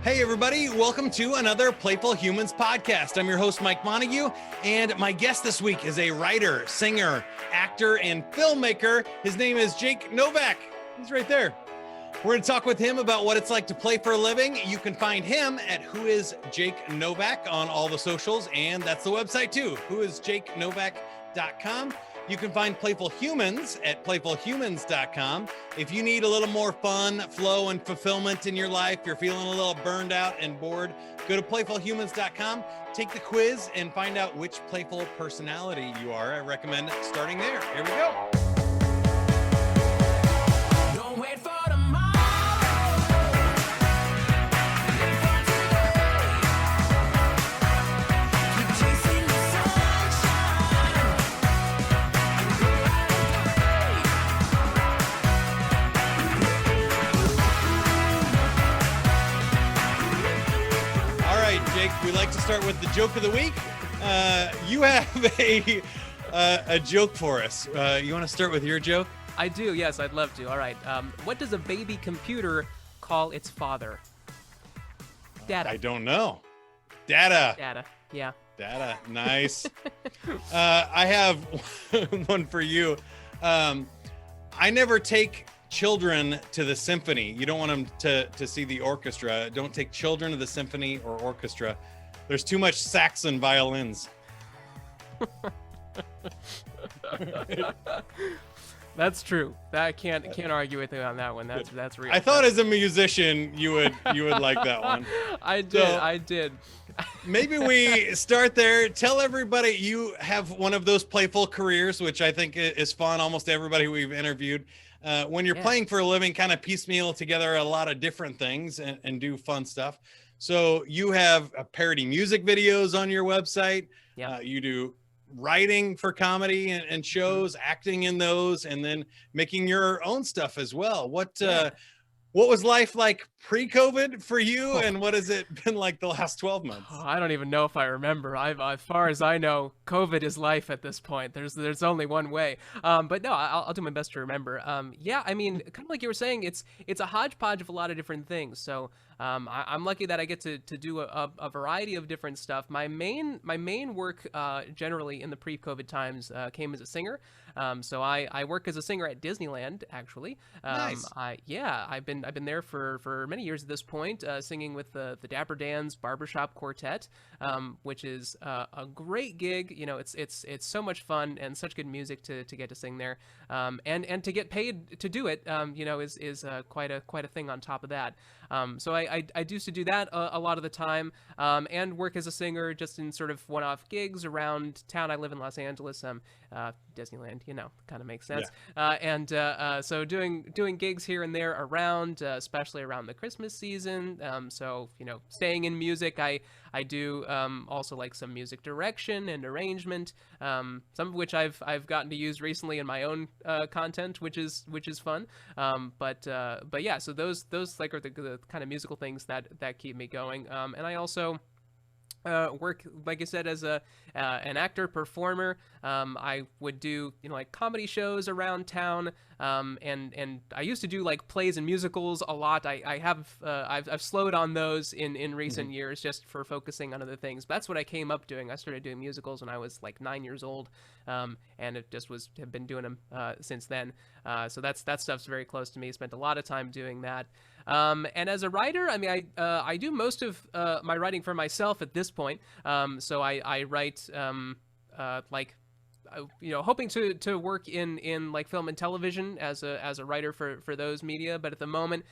Hey everybody, welcome to another Playful Humans podcast. I'm your host, Mike Montague, and my guest this week is a writer, singer, actor, and filmmaker. His name is Jake Novak. He's right there. We're going to talk with him about what it's like to play for a living. You can find him at Who Is Jake Novak on all the socials, and that's the website too, whoisjakenovak.com. You can find Playful Humans at playfulhumans.com. If you need a little more fun, flow, and fulfillment in your life, you're feeling a little burned out and bored, go to playfulhumans.com, take the quiz, and find out which playful personality you are. I recommend starting there. Here we go. Don't wait for Jake, we like to start with the joke of the week. You have a joke for us. You want to start with your joke? I do, yes, I'd love to. All right. What does a baby computer call its father? Data. I don't know. Data. Data, yeah. Data, nice. I have one for you. I never take children to the symphony. You don't want them to see the orchestra. Don't take children to the symphony or orchestra. There's too much sax and violins. That's true. I can't argue with you on that one. That's real. I thought as a musician you would like that one. I did. Maybe we start there. Tell everybody you have one of those playful careers, which I think is fun. Almost everybody we've interviewed. When you're playing for a living, kind of piecemeal together a lot of different things and do fun stuff. So you have parody music videos on your website. Yeah. You do writing for comedy and shows, acting in those, and then making your own stuff as well. What was life like pre-COVID for you, and what has it been like the last 12 months? Oh, I don't even know if I remember. As far as I know, COVID is life at this point. There's only one way. But no, I'll do my best to remember. Yeah, I mean, kind of like you were saying, it's a hodgepodge of a lot of different things. So I'm lucky that I get to do a variety of different stuff. My main work generally in the pre-COVID times came as a singer. So I work as a singer at Disneyland, actually. Nice. I've been there for many years at this point, singing with the Dapper Dan's Barbershop Quartet, which is a great gig. You know, it's so much fun and such good music to get to sing there, and to get paid to do it, you know, is quite a thing on top of that. So I used to do that a lot of the time, and work as a singer just in sort of one-off gigs around town. I live in Los Angeles. Disneyland, you know, kind of makes sense. Yeah. So doing gigs here and there around, especially around the Christmas season. So, you know, staying in music, I do also like some music direction and arrangement, some of which I've gotten to use recently in my own content, which is fun. But yeah, so those like are the kind of musical things that keep me going. And I also work, like I said, as an actor performer. I would do, you know, like comedy shows around town, and I used to do like plays and musicals a lot. I've slowed on those in recent years just for focusing on other things. But that's what I came up doing. I started doing musicals when I was like 9 years old, and it just have been doing them since then. So that stuff's very close to me. Spent a lot of time doing that. And as a writer, I mean, I do most of my writing for myself at this point. So I write like, you know, hoping to work in like film and television as a writer for those media. But at the moment,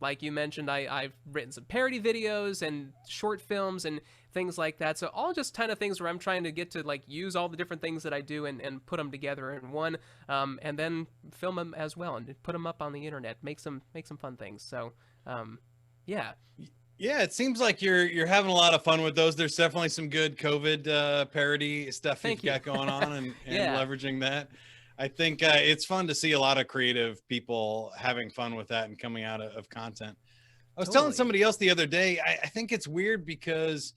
like you mentioned, I've written some parody videos and short films and things like that. So all just kind of things where I'm trying to get to like use all the different things that I do and put them together in one, and then film them as well and put them up on the internet, make some fun things. So, yeah. Yeah, it seems like you're having a lot of fun with those. There's definitely some good COVID parody stuff you've got going on and Yeah. leveraging that. I think it's fun to see a lot of creative people having fun with that and coming out of content. I was telling somebody else the other day, I think it's weird because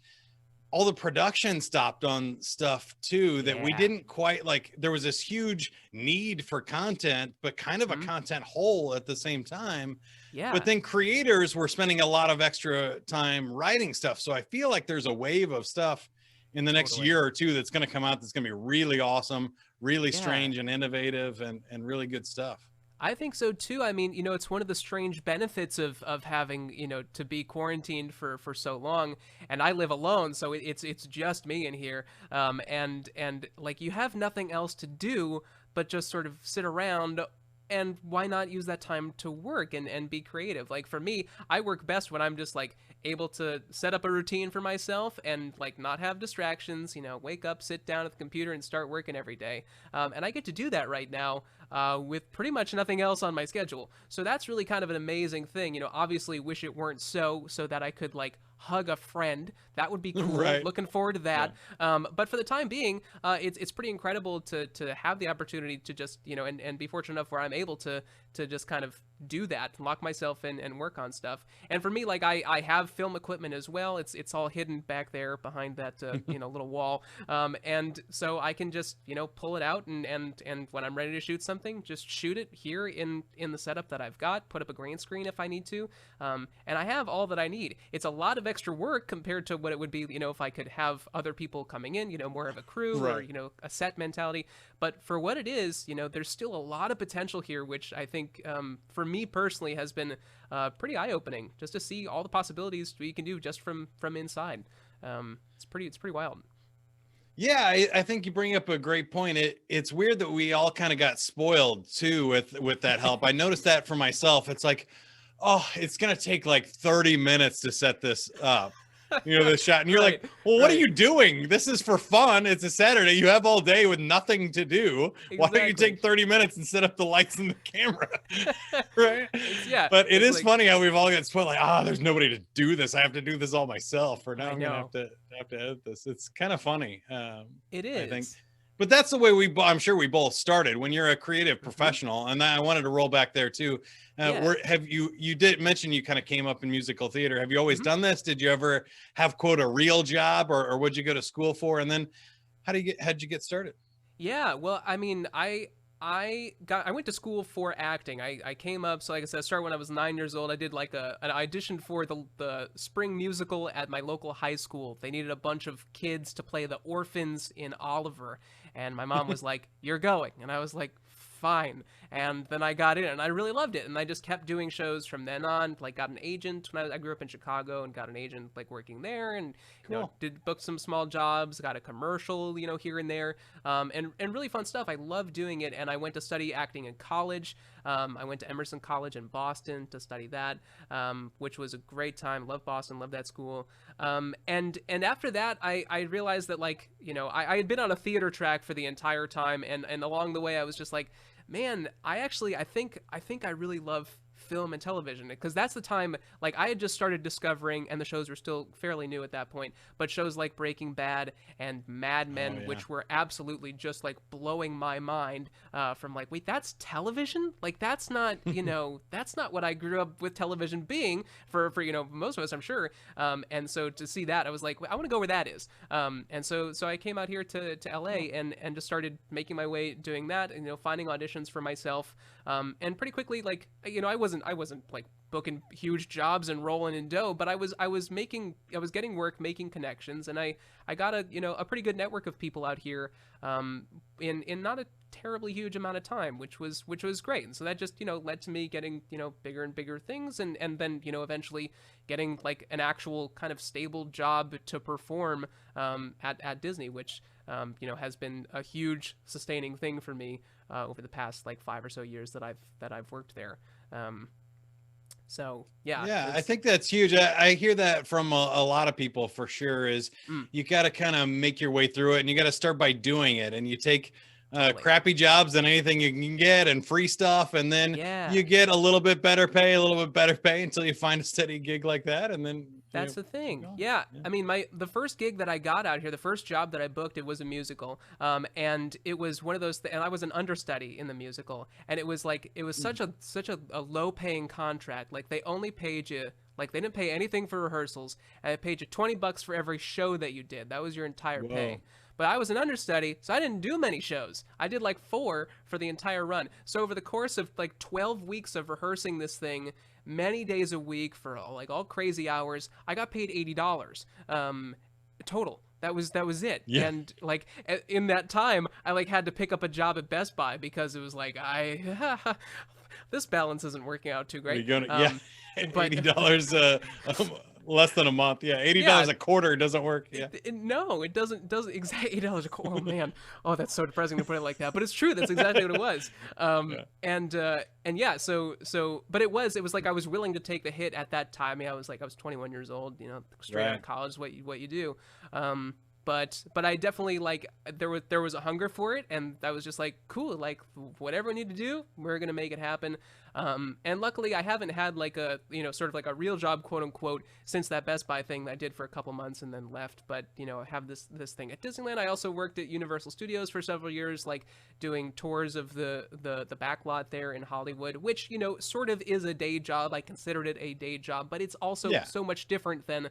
all the production stopped on stuff too, that we Yeah. didn't quite like. There was this huge need for content, but kind of a content hole at the same time. Yeah. But then creators were spending a lot of extra time writing stuff. So I feel like there's a wave of stuff in the next year or two that's going to come out that's going to be really awesome, really strange and innovative, and really good stuff. I think so too. I mean, it's one of the strange benefits of having, to be quarantined for so long. And I live alone, so it's just me in here. And like, you have nothing else to do but just sort of sit around. And why not use that time to work and be creative? Like, for me, I work best when I'm just like able to set up a routine for myself and like not have distractions, wake up, sit down at the computer and start working every day. And I get to do that right now with pretty much nothing else on my schedule. So that's really kind of an amazing thing. Obviously wish it weren't so that I could like hug a friend. That would be cool. Right. Looking forward to that. Yeah. But for the time being, it's pretty incredible to have the opportunity to just, and be fortunate enough where I'm able to just kind of do that, lock myself in and work on stuff. And for me, like I have film equipment as well. It's all hidden back there behind that, little wall. And so I can just, pull it out and when I'm ready to shoot something, just shoot it here in the setup that I've got, put up a green screen if I need to. And I have all that I need. It's a lot of extra work compared to what it would be, if I could have other people coming in, more of a crew or, a set mentality. But for what it is, there's still a lot of potential here, which I think for me personally has been pretty eye-opening, just to see all the possibilities we can do just from inside. It's pretty wild. Yeah, I think you bring up a great point. It's weird that we all kind of got spoiled too with that help. I noticed that for myself. It's like, oh, it's gonna take like 30 minutes to set this up. The shot, and you're like, well, what are you doing? This is for fun. It's a Saturday. You have all day with nothing to do. Exactly. Why don't you take 30 minutes and set up the lights and the camera? Right? Yeah. But it is funny how we've all got spoiled. Like, there's nobody to do this. I have to do this all myself. Or now I'm gonna have to edit this. It's kind of funny. It is. I think. But that's the way I'm sure we both started when you're a creative professional. And I wanted to roll back there too. You did mention you kind of came up in musical theater. Have you always done this? Did you ever have, quote, a real job or what'd you go to school for? And then how'd you get started? Yeah, well, I mean, I went to school for acting. I came up, so like I said, I started when I was 9 years old. I did like an audition for the spring musical at my local high school. They needed a bunch of kids to play the orphans in Oliver. And my mom was like, "You're going." And I was like, fine. And then I got in and I really loved it. And I just kept doing shows from then on, like got an agent when I grew up in Chicago and got an agent like working there and, did book some small jobs, got a commercial, here and there. And really fun stuff. I love doing it. And I went to study acting in college. I went to Emerson College in Boston to study that, which was a great time. Love Boston, love that school. And after that, I realized that I had been on a theater track for the entire time. And along the way, I was just like, man, I think I really love film and television, because that's the time I had just started discovering, and the shows were still fairly new at that point, but shows like Breaking Bad and Mad Men, which were absolutely just blowing my mind, from wait, that's television? That's not, that's not what I grew up with television being for most of us, I'm sure. And so to see that, I was like, I want to go where that is. And so I came out here to LA and just started making my way doing that, and finding auditions for myself. And pretty quickly, I wasn't booking huge jobs and rolling in dough, but I was getting work, making connections, and I got a pretty good network of people out here, in not a terribly huge amount of time, which was great. And so that just, led to me getting, bigger and bigger things, and then, eventually getting an actual kind of stable job to perform, at Disney, which, has been a huge sustaining thing for me, over the past 5 or so years that I've worked there. So yeah, I think that's huge. I hear that from a lot of people for sure. Is you got to kind of make your way through it, and you got to start by doing it, and you take crappy jobs and anything you can get and free stuff, and then you get a little bit better pay until you find a steady gig like that, and then that's the thing. Yeah. I mean, the first gig that I got out here, the first job that I booked, it was a musical. And it was one of those, and I was an understudy in the musical. And it was such a low paying contract. They only paid you Like they didn't pay anything for rehearsals, and they paid you $20 for every show that you did. That was your entire pay. But I was an understudy, so I didn't do many shows. I did like 4 for the entire run. So over the course of like 12 weeks of rehearsing this thing, many days a week for like all crazy hours, I got paid $80 total. That was it. Yeah. And like in that time, I like had to pick up a job at Best Buy because it was like this balance isn't working out too great. You're gonna, but $80 less than a month. Yeah, $80 a quarter doesn't work. Yeah. No, it doesn't exactly $80 a quarter. Oh man, oh that's so depressing to put it like that, but it's true. That's exactly what it was. And yeah, so but it was like I was willing to take the hit at that time. I was 21 years old, you know, straight out of college. What you do. But I definitely like there was a hunger for it, and that was just like cool, like whatever we need to do, we're gonna make it happen. And luckily I haven't had like a, you know, sort of like a real job, quote unquote, since that Best Buy thing that I did for a couple months and then left. But you know, I have this thing at Disneyland. I also worked at Universal Studios for several years, like doing tours of the backlot there in Hollywood, which, you know, sort of is a day job. I considered it a day job, but it's also so much different than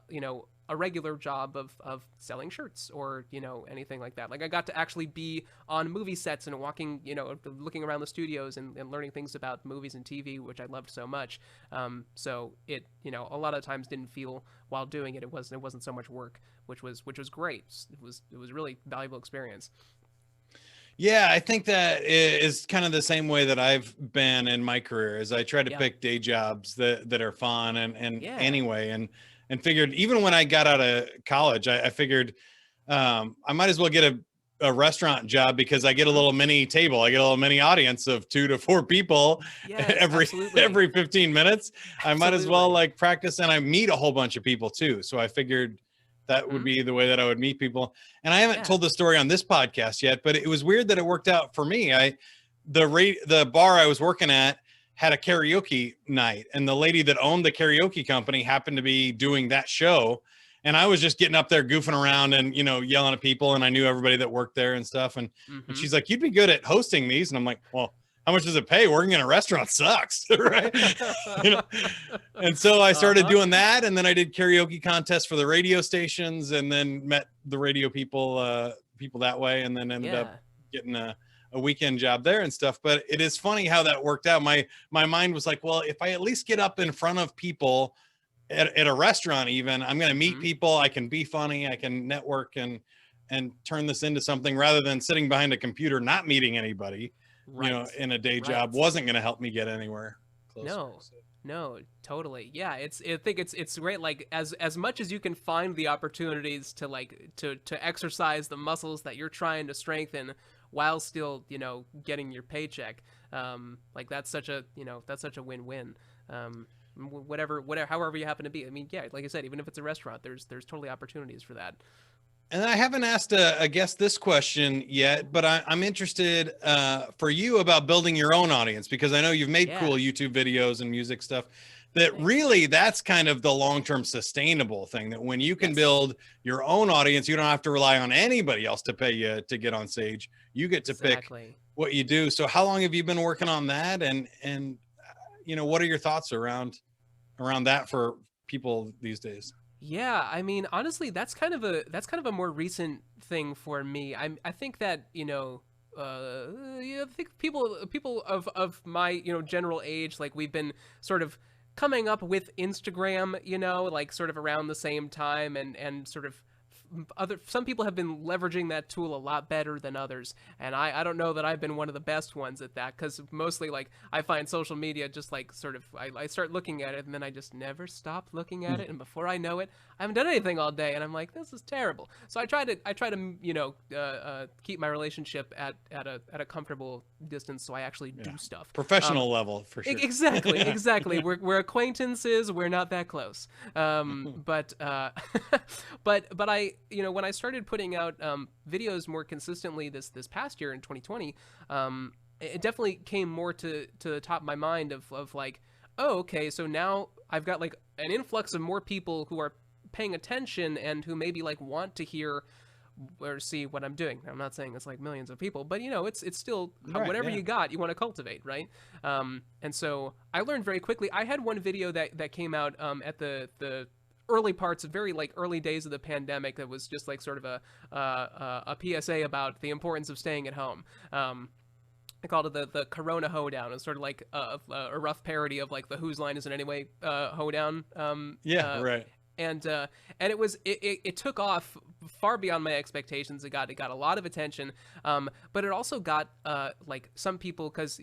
you know, a regular job of selling shirts or, you know, anything like that. Like I got to actually be on movie sets and walking, you know, looking around the studios and learning things about movies and TV, which I loved so much. So it, you know, a lot of times didn't feel while doing it, it wasn't so much work, which was great. It was really valuable experience. Yeah, I think that is kind of the same way that I've been in my career, is I try to pick day jobs that are fun and anyway, and figured even when I got out of college, I figured I might as well get a restaurant job because I get a little mini table. I get a little mini audience of 2 to 4 people every 15 minutes. I might as well like practice, and I meet a whole bunch of people too. So I figured that would be the way that I would meet people. And I haven't told the story on this podcast yet, but it was weird that it worked out for me. The bar I was working at had a karaoke night, and the lady that owned the karaoke company happened to be doing that show. And I was just getting up there goofing around and, you know, yelling at people. And I knew everybody that worked there and stuff. And she's like, you'd be good at hosting these. And I'm like, well, how much does it pay? Working in a restaurant sucks. Right. You know? And so I started doing that. And then I did karaoke contests for the radio stations, and then met the radio people that way. And then ended up getting a weekend job there and stuff. But it is funny how that worked out. My mind was like, well, if I at least get up in front of people at a restaurant, even, I'm going to meet people. I can be funny. I can network and turn this into something, rather than sitting behind a computer, not meeting anybody, you know, in a day job wasn't going to help me get anywhere closer. No, totally. Yeah. I think it's great. Like as much as you can find the opportunities to like, to exercise the muscles that you're trying to strengthen while still, you know, getting your paycheck. Like that's such a win-win. Whatever, however you happen to be. I mean, yeah, like I said, even if it's a restaurant, there's totally opportunities for that. And I haven't asked a guest this question yet, but I'm interested for you about building your own audience, because I know you've made cool YouTube videos and music stuff that really, that's kind of the long-term sustainable thing, that when you can build your own audience, you don't have to rely on anybody else to pay you to get on stage. You get to pick what you do. So how long have you been working on that? And you know, what are your thoughts around that for people these days? Yeah, I mean, honestly, that's kind of a more recent thing for me. I think that, you know, I think people of my, you know, general age, like we've been sort of coming up with Instagram, you know, like sort of around the same time, and sort of some people have been leveraging that tool a lot better than others, and I don't know that I've been one of the best ones at that, because mostly like I find social media just like sort of I start looking at it and then I just never stop looking at it, and before I know it I haven't done anything all day and I'm like, this is terrible. So I try to you know, keep my relationship at a comfortable distance, so I actually do stuff professional level for sure. Exactly. We're acquaintances, we're not that close. But I, you know, when I started putting out videos more consistently this past year in 2020, it definitely came more to the top of my mind of like, oh, okay, so now I've got like an influx of more people who are paying attention and who maybe like want to hear or see what I'm doing. I'm not saying it's like millions of people, but it's still Right, whatever yeah. you got, you want to cultivate, right? And so I learned very quickly. I had one video that came out at the early parts of very like early days of the pandemic that was just like sort of a PSA about the importance of staying at home. I called it the Corona hoedown. It's sort of like a rough parody of like the Whose Line Is It Anyway hoedown. Yeah, right. And it took off far beyond my expectations. It got a lot of attention, but it also got like some people, because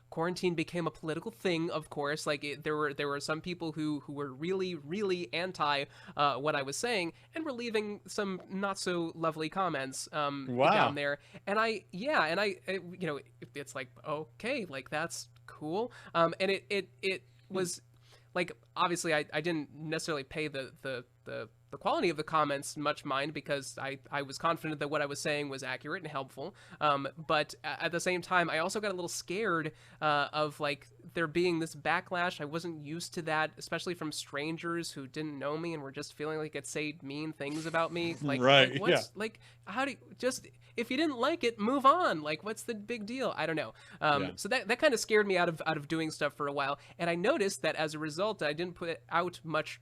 quarantine became a political thing, of course. Like there were some people who were really anti what I was saying and were leaving some not so lovely comments down there. And it's like, okay, like that's cool. And it was like, obviously I didn't necessarily pay the quality of the comments much mind, because I was confident that what I was saying was accurate and helpful. But at the same time, I also got a little scared of like there being this backlash. I wasn't used to that, especially from strangers who didn't know me and were just feeling like it say mean things about me. Like, right, like what's like, how do you just, if you didn't like it, move on. Like, what's the big deal? I don't know. So that kind of scared me out of doing stuff for a while. And I noticed that as a result, I didn't put out much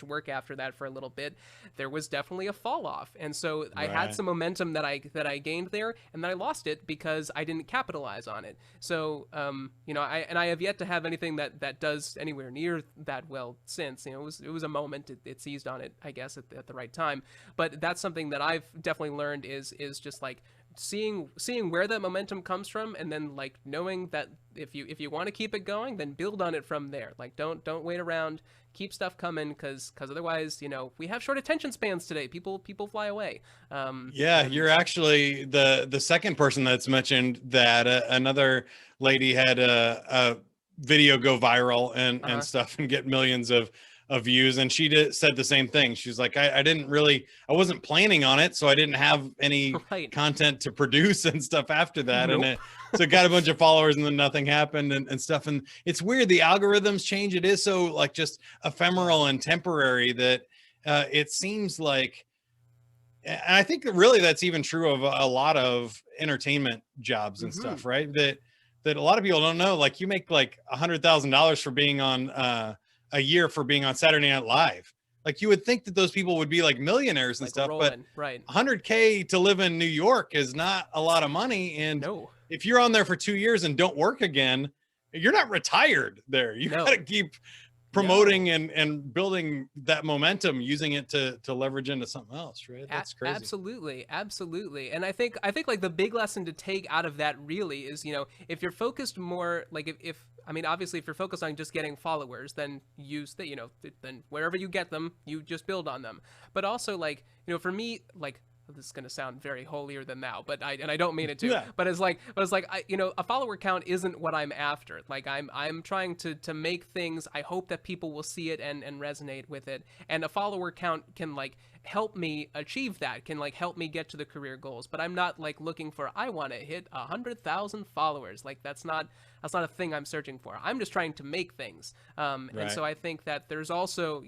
work after that for a little bit. There was definitely a fall off. And so I had some momentum that I gained there, and then I lost it because I didn't capitalize on it. So, I have yet to have anything that does anywhere near that well since. It was a moment. It seized on it, I guess, at the right time. But that's something that I've definitely learned is just like seeing where that momentum comes from, and then like knowing that if you want to keep it going, then build on it from there. Like don't wait around, keep stuff coming, because otherwise we have short attention spans today. People fly away. You're actually the second person that's mentioned that. Another lady had a video go viral and stuff and get millions of views, and she said the same thing. She's like, I wasn't planning on it, so I didn't have any content to produce and stuff after that. Nope. And so it got a bunch of followers, and then nothing happened and stuff. And it's weird, the algorithms change. It is so like just ephemeral and temporary that it seems like, and I think that really that's even true of a lot of entertainment jobs and stuff, right? That a lot of people don't know. Like you make like $100,000 for being on a year for being on Saturday Night Live. Like you would think that those people would be like millionaires and like stuff, rolling, but right. 100K to live in New York is not a lot of money. And if you're on there for 2 years and don't work again, you're not retired there. You got to keep promoting and building that momentum, using it to leverage into something else, right? That's crazy. Absolutely. And I think like the big lesson to take out of that really is, if you're focused more, like if obviously if you're focused on just getting followers, then use the, then wherever you get them, you just build on them. But also like, for me, like, this is going to sound very holier than thou, but I don't mean it to. Yeah. But it's like a follower count isn't what I'm after. Like I'm trying to make things. I hope that people will see it and resonate with it. And a follower count can like help me achieve that. Can like help me get to the career goals. But I'm not like looking for, I want to hit 100,000 followers. Like that's not a thing I'm searching for. I'm just trying to make things. And so I think that there's also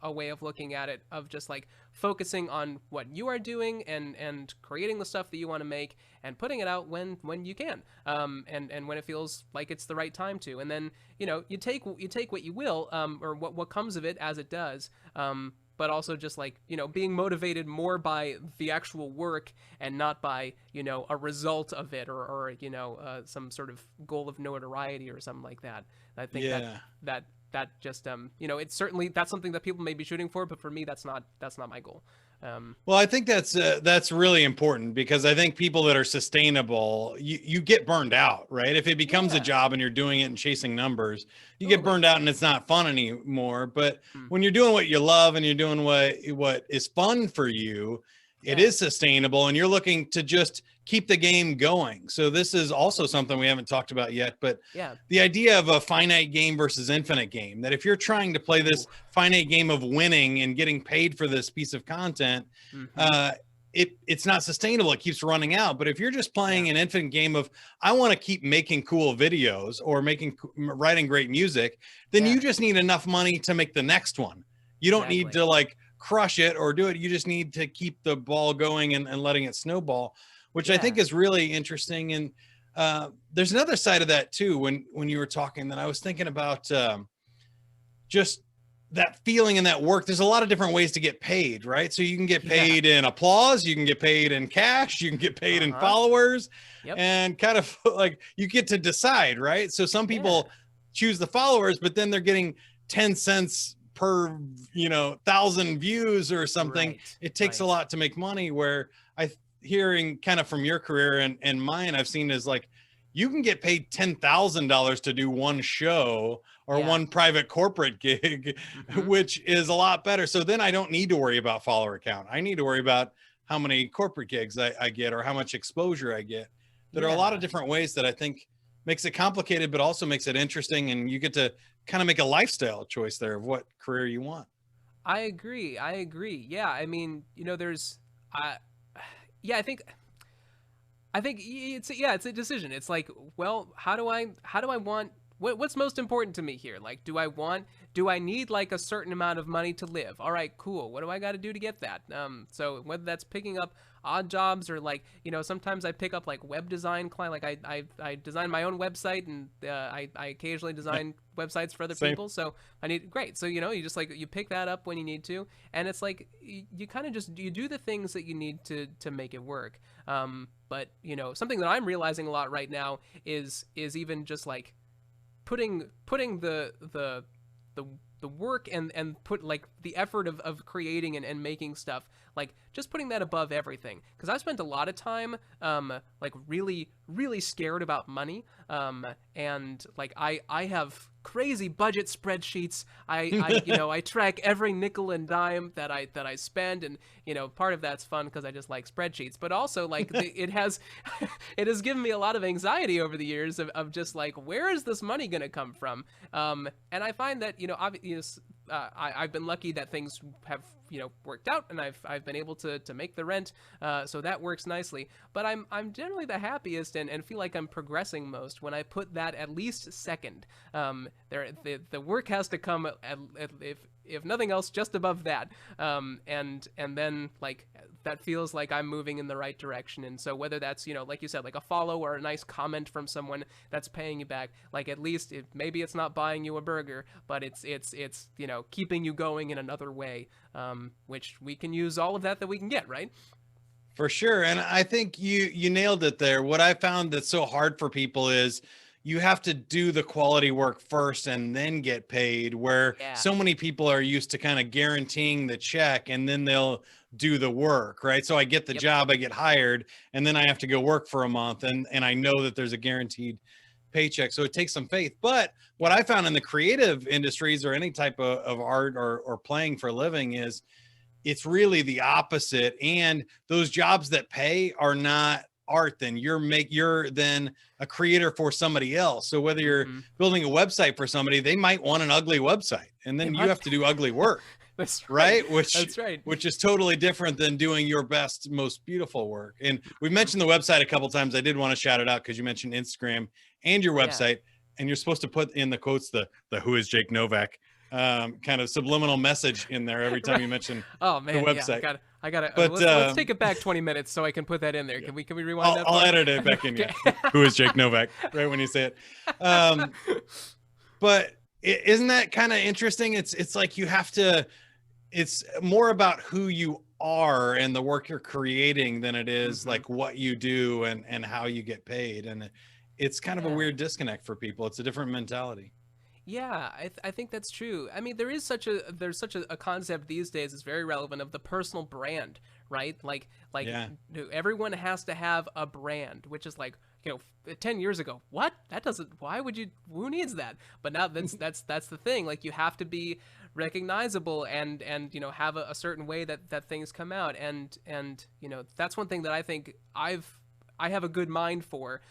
a way of looking at it of just like focusing on what you are doing and creating the stuff that you want to make and putting it out when you can, and when it feels like it's the right time to. And then you take what you will, or what comes of it as it does. But also just like, being motivated more by the actual work and not by, a result of it or some sort of goal of notoriety or something like that. I think that just, it's certainly, that's something that people may be shooting for, but for me, that's not my goal. Well, I think that's really important, because I think people that are sustainable, you get burned out, right? If it becomes a job and you're doing it and chasing numbers, you get burned out and it's not fun anymore. But when you're doing what you love and you're doing what is fun for you, it is sustainable, and you're looking to just keep the game going. So this is also something we haven't talked about yet, but the idea of a finite game versus infinite game, that if you're trying to play this finite game of winning and getting paid for this piece of content, it's not sustainable. It keeps running out. But if you're just playing an infinite game of, I want to keep making cool videos or writing great music, then you just need enough money to make the next one. You don't need to like crush it or do it. You just need to keep the ball going and letting it snowball, which I think Yeah. is really interesting. And there's another side of that too. When you were talking, that I was thinking about just that feeling and that work. There's a lot of different ways to get paid, right? So you can get paid in applause, you can get paid in cash, you can get paid in followers, Yep. and kind of like you get to decide, right? So some people Yeah. choose the followers, but then they're getting 10 cents per 1,000 views or something. Right. It takes a Right. lot to make money. Where I hearing kind of from your career and mine, I've seen is like you can get paid $10,000 to do one show or Yeah. one private corporate gig, Mhm. which is a lot better. So then I don't need to worry about follower count. I need to worry about how many corporate gigs I get or how much exposure I get. There are a lot of Yeah. different ways that I think makes it complicated, but also makes it interesting. And you get to kind of make a lifestyle choice there of what career you want. I agree. I agree. Yeah. I mean, there's, yeah, I think it's a decision. It's like, well, how do I want what's most important to me here? Like, do I need like a certain amount of money to live? All right, cool. What do I got to do to get that? So whether that's picking up odd jobs or like, sometimes I pick up like web design client, like I design my own website, and I occasionally design websites for other Same. people. So I need, great. So, you just like, you pick that up when you need to. And it's like, you kind of just, you do the things that you need to make it work. But something that I'm realizing a lot right now is even just like putting the work and put like the effort of creating and making stuff, like just putting that above everything. Because I spent a lot of time like really scared about money, and like I have crazy budget spreadsheets. I track every nickel and dime that I spend, and part of that's fun because I just like spreadsheets, but also like it has given me a lot of anxiety over the years of just like, where is this money gonna come from? And I find that I've been lucky that things have worked out, and I've been able to make the rent, so that works nicely. But I'm generally the happiest and feel like I'm progressing most when I put that at least second. The work has to come if nothing else just above that, and then like that feels like I'm moving in the right direction. And so whether that's like you said, like a follow or a nice comment from someone that's paying you back, like at least maybe it's not buying you a burger, but it's keeping you going in another way, which we can use all of that we can get, right? For sure. And I think you nailed it there. What I found that's so hard for people is you have to do the quality work first and then get paid, where Yeah. so many people are used to kind of guaranteeing the check and then they'll do the work, right? So I get the Yep. job, I get hired, and then I have to go work for a month, and I know that there's a guaranteed paycheck. So it takes some faith. But what I found in the creative industries or any type of art or playing for a living is it's really the opposite. And those jobs that pay are not art. Then you're then a creator for somebody else. So whether you're building a website for somebody, they might want an ugly website, and then you have to do ugly work. That's right. That's right. Which is totally different than doing your best, most beautiful work. And we mentioned the website a couple times. I did want to shout it out because you mentioned Instagram and your website, and you're supposed to put in the quotes the who is Jake Novak kind of subliminal message in there every time you mention oh man, the website. Yeah, I got it. But Let's take it back 20 minutes so I can put that in there. Can we rewind that? I'll edit it back in. Yeah. Who is Jake Novak? Right when you say it. But isn't that kind of interesting? It's like you have to. It's more about who you are and the work you're creating than it is like what you do and how you get paid. And it's kind of a weird disconnect for people. It's a different mentality. Yeah, I think that's true. I mean, there's such a concept these days that's very relevant of the personal brand, right? Like everyone has to have a brand, which is like, 10 years ago, what? That doesn't, why would you, who needs that? But now that's the thing. Like, you have to be recognizable and have a certain way that things come out. And that's one thing that I think I have a good mind for,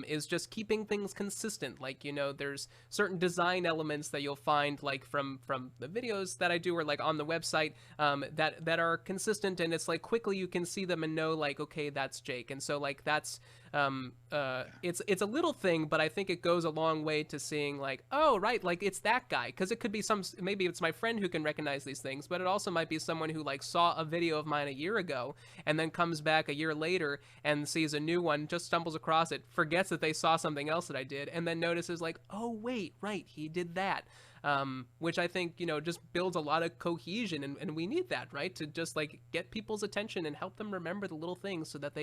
is just keeping things consistent. Like, there's certain design elements that you'll find, like from the videos that I do or like on the website, that are consistent, and it's like quickly you can see them and know like, okay, that's Jake. And so like that's it's a little thing, but I think it goes a long way to seeing like, oh, right, like it's that guy. Because it could be maybe it's my friend who can recognize these things, but it also might be someone who like saw a video of mine a year ago and then comes back a year later and sees a new one, just stumbles across it, forgets that they saw something else that I did, and then notices like, oh, wait, right, he did that. Which I think, just builds a lot of cohesion, and we need that, right? To just like get people's attention and help them remember the little things so that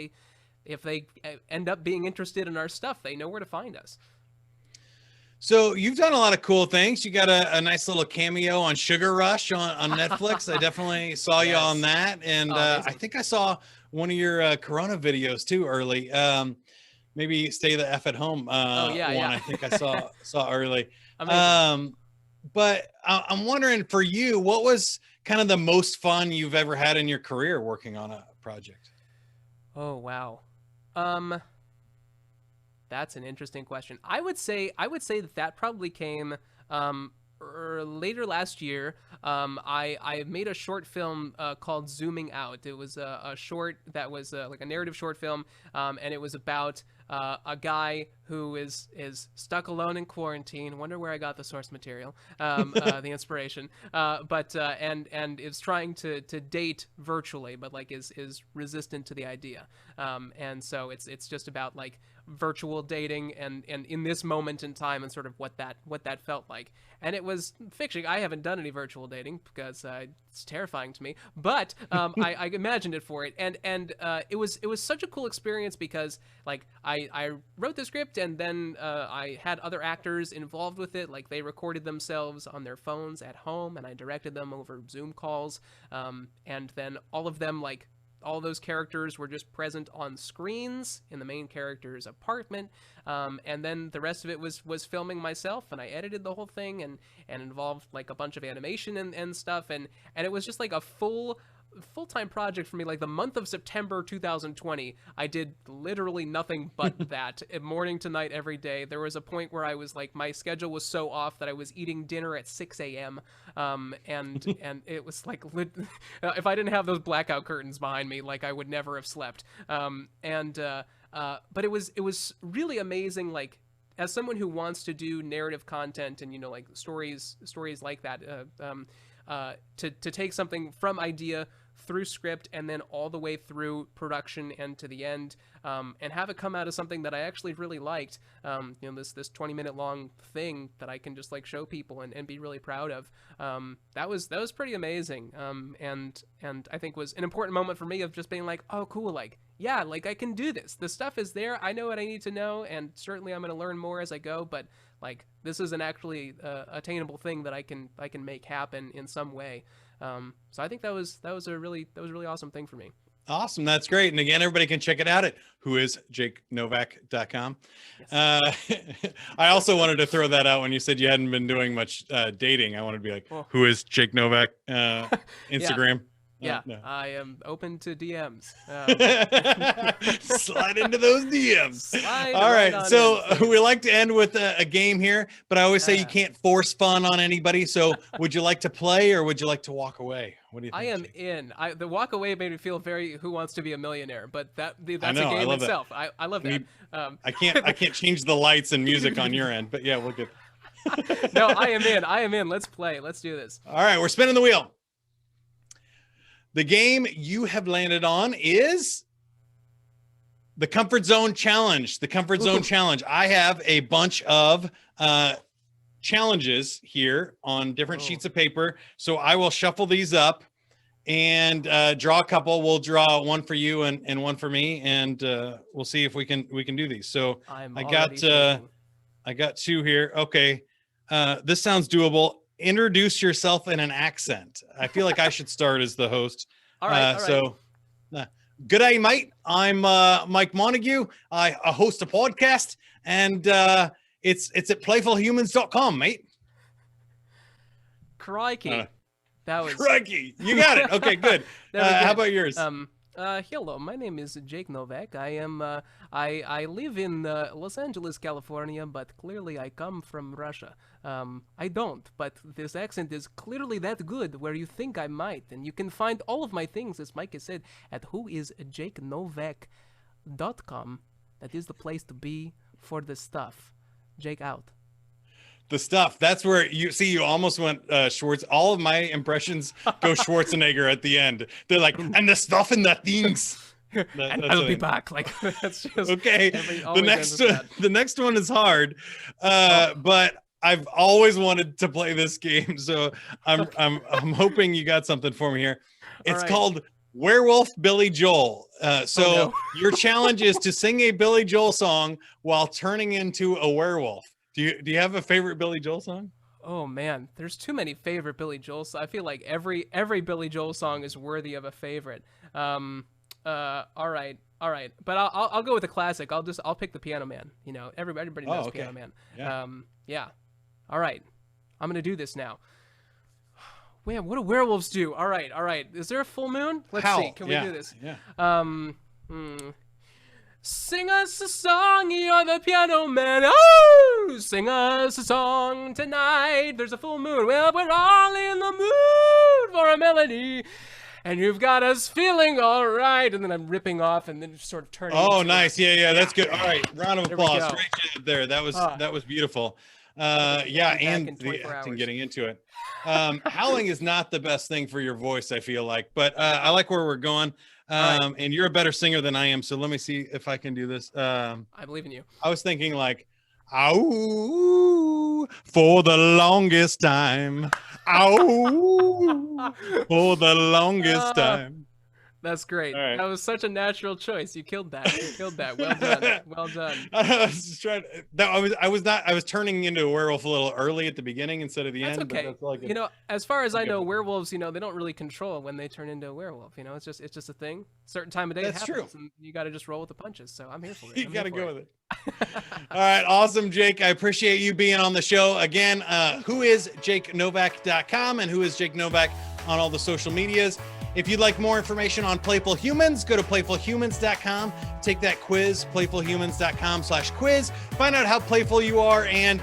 if they end up being interested in our stuff, they know where to find us. So you've done a lot of cool things. You got a nice little cameo on Sugar Rush on Netflix. I definitely saw you on that. And I think I saw one of your Corona videos too early. Maybe Stay the F at Home one. I think I saw early. But I'm wondering for you, what was kind of the most fun you've ever had in your career working on a project? Oh, wow. That's an interesting question. I would say that probably came later last year. I made a short film called Zooming Out. It was a short that was like a narrative short film, and it was about a guy who is stuck alone in quarantine. Wonder where I got the source material, the inspiration. And is trying to date virtually, but like is resistant to the idea. And so it's just about like virtual dating and in this moment in time and sort of what that felt like. And it was fiction. I haven't done any virtual dating because it's terrifying to me, but I imagined it for it, and it was such a cool experience because like I wrote the script and then I had other actors involved with it, like they recorded themselves on their phones at home and I directed them over Zoom calls, and then all of them like all those characters were just present on screens in the main character's apartment, and then the rest of it was filming myself, and I edited the whole thing and involved like a bunch of animation and stuff, and it was just like a full-time project for me. Like the month of September 2020, I did literally nothing but that, morning to night every day. There was a point where I was like, my schedule was so off that I was eating dinner at 6 a.m. And it was like, if I didn't have those blackout curtains behind me, like I would never have slept. But it was really amazing, like, as someone who wants to do narrative content and, like stories like that, to take something from idea through script and then all the way through production and to the end, and have it come out as something that I actually really liked, this 20-minute long thing that I can just like show people and be really proud of. That was pretty amazing. And I think was an important moment for me of just being like, oh, cool. Like, yeah, like I can do this. The stuff is there. I know what I need to know. And certainly I'm going to learn more as I go, but like, this is an actually attainable thing that I can make happen in some way. So I think that was a really awesome thing for me. Awesome. That's great. And again, everybody can check it out at whoisjakenovak.com. Yes. I also wanted to throw that out when you said you hadn't been doing much dating. I wanted to be like, who is Jake Novak? Instagram. Yeah, no. I am open to DMs. Slide into those DMs. All right. So we like to end with a game here, but I always say you can't force fun on anybody. So would you like to play or would you like to walk away? What do you think? I am in. The walk away made me feel very Who Wants to Be a Millionaire, but that's a game itself. I love that. I can't change the lights and music on your end, but yeah, we'll get. No, I am in. Let's play. Let's do this. All right. We're spinning the wheel. The game you have landed on is the Comfort Zone Challenge. The Comfort Zone Challenge. I have a bunch of challenges here on different sheets of paper. So I will shuffle these up and draw a couple. We'll draw one for you and one for me, and we'll see if we can do these. So I got two here. Okay. This sounds doable. Introduce yourself in an accent. I feel like I should start as the host. All right. So, good day, mate. I'm Mike Montague. I host a podcast, and it's at playfulhumans.com, mate. Crikey. That was crikey. You got it. Okay, good. How about yours? Hello, my name is Jake Novak. I am I live in Los Angeles, California, but clearly I come from Russia. I don't, but this accent is clearly that good where you think I might. And you can find all of my things, as Mike has said, at whoisjakenovak.com. that this is the place to be for the stuff. Jake out. The stuff. That's where you see. You almost went Schwartz. All of my impressions go Schwarzenegger at the end. They're like, and the stuff and the things. And I'll be back. Like that's just okay. The next one is hard, but I've always wanted to play this game, so I'm hoping you got something for me here. It's called Werewolf Billy Joel. Your challenge is to sing a Billy Joel song while turning into a werewolf. Do you have a favorite Billy Joel song? Oh man, there's too many favorite Billy Joel songs. I feel like every Billy Joel song is worthy of a favorite. All right, but I'll go with a classic. I'll pick the Piano Man. You know, everybody knows Piano Man. Yeah. All right, I'm gonna do this now. Man, what do werewolves do? All right. Is there a full moon? Let's see. Can we do this? Yeah. Sing us a song, you're the Piano Man. Oh, sing us a song tonight. There's a full moon. Well, we're all in the mood for a melody. And you've got us feeling all right. And then I'm ripping off and then sort of turning. Oh, nice. Yeah, that's good. All right. Round of applause. Great job there. That was beautiful. And the acting getting into it. Howling is not the best thing for your voice, I feel like, but I like where we're going. And you're a better singer than I am. So let me see if I can do this. I believe in you. I was thinking like, ow, for the longest time. Ow, for the longest time. That's great. Right. That was such a natural choice. You killed that. Well done. Well done. I was just trying. I was turning into a werewolf a little early at the beginning instead of the end. Okay. But that's you know, as far as I know, werewolves, they don't really control when they turn into a werewolf. It's just a thing. Certain time of day it happens, and you got to just roll with the punches. So I'm here for it. You got to go with it. All right, awesome, Jake. I appreciate you being on the show again. Who is JakeNovak.com and who is Jake Novak on all the social medias. If you'd like more information on Playful Humans, go to playfulhumans.com. Take that quiz, playfulhumans.com/quiz. Find out how playful you are and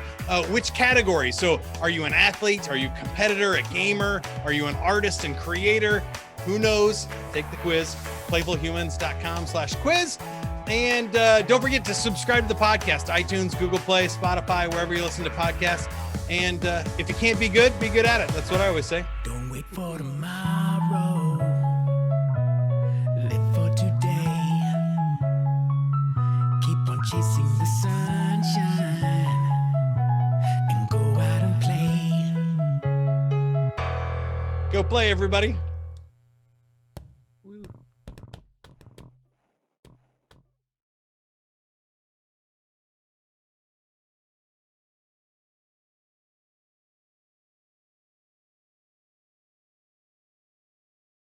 which category. So are you an athlete? Are you a competitor, a gamer? Are you an artist and creator? Who knows? Take the quiz, playfulhumans.com/quiz. And don't forget to subscribe to the podcast, iTunes, Google Play, Spotify, wherever you listen to podcasts. And if you can't be good at it. That's what I always say. Don't wait for tomorrow. Live for today. Keep on chasing the sunshine and go out and play. Go play, everybody.